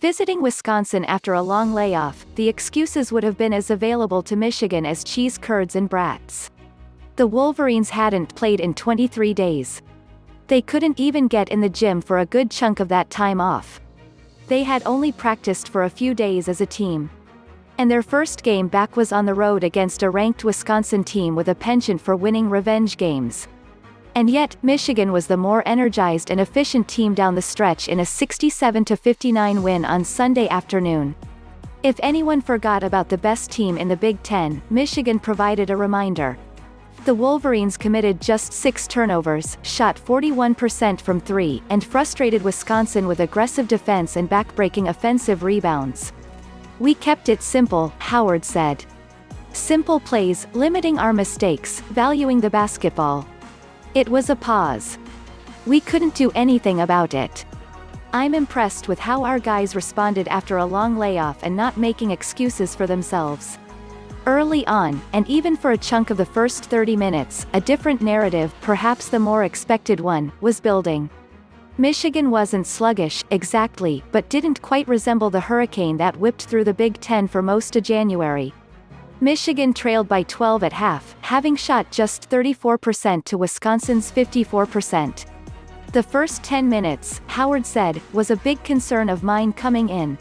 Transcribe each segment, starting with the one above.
Visiting Wisconsin after a long layoff, the excuses would have been as available to Michigan as cheese curds and brats. The Wolverines hadn't played in 23 days. They couldn't even get in the gym for a good chunk of that time off. They had only practiced for a few days as a team. And their first game back was on the road against a ranked Wisconsin team with a penchant for winning revenge games. And yet, Michigan was the more energized and efficient team down the stretch in a 67-59 win on Sunday afternoon. If anyone forgot about the best team in the Big Ten, Michigan provided a reminder. The Wolverines committed just 6 turnovers, shot 41% from 3, and frustrated Wisconsin with aggressive defense and backbreaking offensive rebounds. "We kept it simple," Howard said. "Simple plays, limiting our mistakes, valuing the basketball. It was a pause. We couldn't do anything about it. I'm impressed with how our guys responded after a long layoff and not making excuses for themselves." Early on, and even for a chunk of the first 30 minutes, a different narrative, perhaps the more expected one, was building. Michigan wasn't sluggish, exactly, but didn't quite resemble the hurricane that whipped through the Big Ten for most of January. Michigan trailed by 12 at half, having shot just 34% to Wisconsin's 54%. "The first 10 minutes," Howard said, "was a big concern of mine coming in.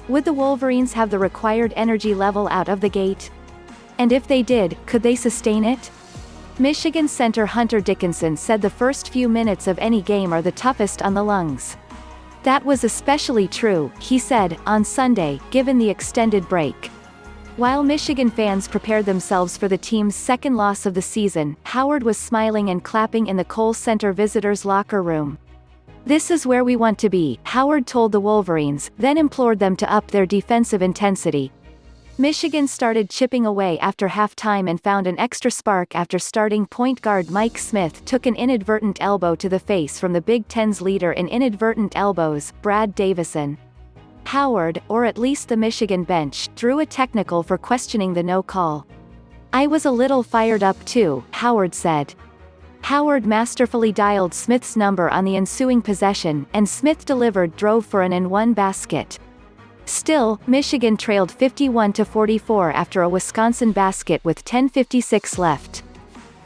Would the Wolverines have the required energy level out of the gate? And if they did, could they sustain it?" Michigan center Hunter Dickinson said the first few minutes of any game are the toughest on the lungs. "That was especially true," he said, on Sunday, given the extended break. While Michigan fans prepared themselves for the team's second loss of the season, Howard was smiling and clapping in the Kohl Center visitors' locker room. "This is where we want to be," Howard told the Wolverines, then implored them to up their defensive intensity. Michigan started chipping away after halftime and found an extra spark after starting point guard Mike Smith took an inadvertent elbow to the face from the Big Ten's leader in inadvertent elbows, Brad Davison. Howard, or at least the Michigan bench, drew a technical for questioning the no call. "I was a little fired up too," Howard said. Howard masterfully dialed Smith's number on the ensuing possession, and Smith drove for an and-one basket. Still, Michigan trailed 51-44 after a Wisconsin basket with 10:56 left.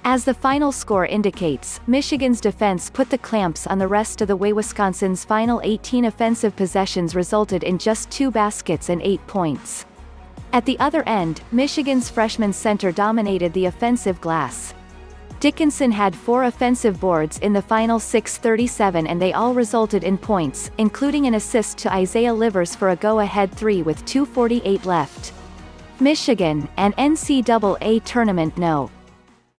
As the final score indicates, Michigan's defense put the clamps on the rest of the wayWisconsin's final 18 offensive possessions resulted in just 2 baskets and 8 points. At the other end, Michigan's freshman center dominated the offensive glass. Dickinson had 4 offensive boards in the final 6:37 and they all resulted in points, including an assist to Isaiah Livers for a go-ahead 3 with 2:48 left. Michigan, an NCAA Tournament No.